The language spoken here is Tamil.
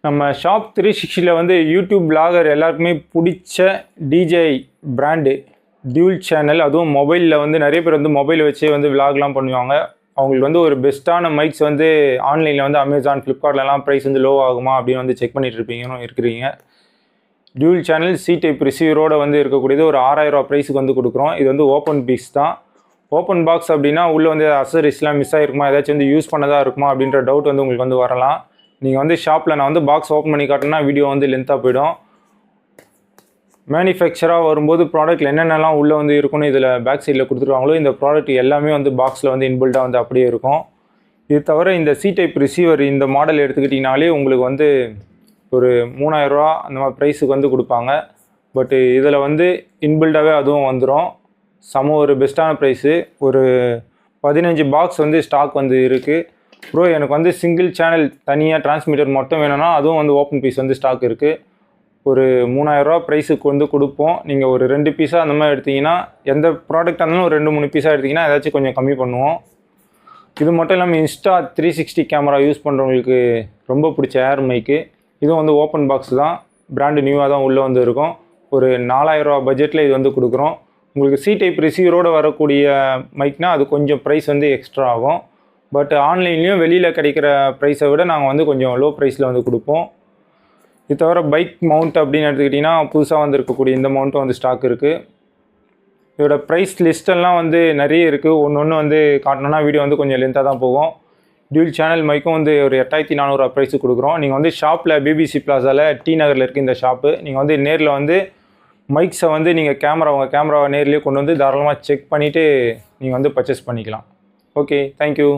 நம்ம ஷாப் 360 வந்து யூடியூப் பிளாகர் எல்லாருக்குமே பிடிச்ச டிஜே பிராண்டு டியூல் சேனல். அதுவும் மொபைலில் வந்து நிறைய பேர் வந்து மொபைல் வச்சு வந்து விலாக்லாம் பண்ணுவாங்க. அவங்களுக்கு வந்து ஒரு பெஸ்ட்டான மைக்ஸ் வந்து ஆன்லைனில் வந்து அமேசான், ஃப்ளிப்கார்ட்லலாம் ப்ரைஸ் வந்து லோ ஆகுமா அப்படின்னு வந்து செக் பண்ணிட்டு இருக்கிறீங்க. டியூல் சேனல் சி டைப் ரிசீவரோடு வந்து இருக்கக்கூடியது ஒரு 6000 ரூபா ப்ரைஸுக்கு வந்து கொடுக்குறோம். இது வந்து ஓப்பன் பீஸ் தான். ஓப்பன் பாக்ஸ் அப்படின்னா உள்ளே வந்து அசரிஸ்லாம் மிஸ் ஆகிருக்குமா, ஏதாச்சும் வந்து யூஸ் பண்ணதாக இருக்குமா அப்படின்ற டவுட் வந்து உங்களுக்கு வந்து வரலாம். நீங்கள் வந்து ஷாப்பில் நான் வந்து பாக்ஸ் ஓப்பன் பண்ணி காட்டினா வீடியோ வந்து லென்த்தாக போயிடும். மேனுஃபேக்சராக வரும்போது ப்ராடக்ட்டில் என்னென்னலாம் உள்ளே வந்து இருக்குன்னு இதில் பேக் சைடில் கொடுத்துருவாங்களோ இந்த ப்ராடக்ட் எல்லாமே வந்து பாக்ஸில் வந்து இன்பில்டாக வந்து அப்படியே இருக்கும். இது தவிர இந்த சி டைப் ரிசீவர் இந்த மாடல் எடுத்துக்கிட்டிங்கனாலே உங்களுக்கு வந்து ஒரு 3000 ரூபா அந்த மாதிரி ப்ரைஸுக்கு வந்து கொடுப்பாங்க. பட்டு இதில் வந்து இன்பில்டாகவே அதுவும் வந்துடும். ஒரு பெஸ்ட்டான ப்ரைஸு. ஒரு 15 பாக்ஸ் வந்து ஸ்டாக் வந்து இருக்குது. ப்ரோ எனக்கு வந்து சிங்கிள் சேனல் தனியாக டிரான்ஸ்மிட்டர் மட்டும் வேணும்னா அதுவும் வந்து ஓப்பன் பீஸ் வந்து ஸ்டாக் இருக்குது. ஒரு 3000 ரூபா ப்ரைஸுக்கு வந்து கொடுப்போம். நீங்கள் ஒரு 2 பீஸாக அந்த மாதிரி எடுத்திங்கன்னா, எந்த ப்ராடக்டாக இருந்தாலும் ஒரு 2-3 பீஸாக எடுத்திங்கன்னா ஏதாச்சும் கொஞ்சம் கம்மி பண்ணுவோம். இது மட்டும் இல்லாமல் இன்ஸ்டா 360 கேமரா யூஸ் பண்ணுறவங்களுக்கு ரொம்ப பிடிச்ச ஏர் மைக்கு. இதுவும் வந்து ஓப்பன் பாக்ஸ் தான். பிராண்டு நியூவாக தான் உள்ளே வந்து இருக்கும். ஒரு 4000 ரூபா பட்ஜெட்டில் இது வந்து கொடுக்குறோம். உங்களுக்கு சி டைப் ரிசீவரோடு வரக்கூடிய மைக்னால் அது கொஞ்சம் ப்ரைஸ் வந்து எக்ஸ்ட்ரா ஆகும். பட் ஆன்லைன்லேயும் வெளியில் கிடைக்கிற ப்ரைஸை விட நாங்கள் வந்து கொஞ்சம் லோ ப்ரைஸில் வந்து கொடுப்போம். இது தவிர பைக் மவுண்ட் அப்படின்னு எடுத்துக்கிட்டிங்கன்னா புதுசாக வந்து இருக்கக்கூடிய இந்த மவுண்ட்டும் வந்து ஸ்டாக் இருக்குது. இதோட ப்ரைஸ் லிஸ்டெல்லாம் வந்து நிறைய இருக்குது. ஒன்று வந்து காட்டணுன்னா வீடியோ வந்து கொஞ்சம் லென்த்தாக தான் போகும். டியூல் சேனல் மைக்கும் வந்து ஒரு 8400 ரூபா ப்ரைஸுக்கு கொடுக்குறோம். நீங்கள் வந்து ஷாப்பில் பிபிசி பிளாஸாவில் டி நகரில் இருக்குது இந்த ஷாப்பு. நீங்கள் வந்து நேரில் வந்து மைக்ஸை வந்து நீங்கள் உங்கள் கேமராவை நேர்லேயே கொண்டு வந்து தாராளமாக செக் பண்ணிவிட்டு நீங்கள் வந்து பர்ச்சேஸ் பண்ணிக்கலாம். Okay, thank you.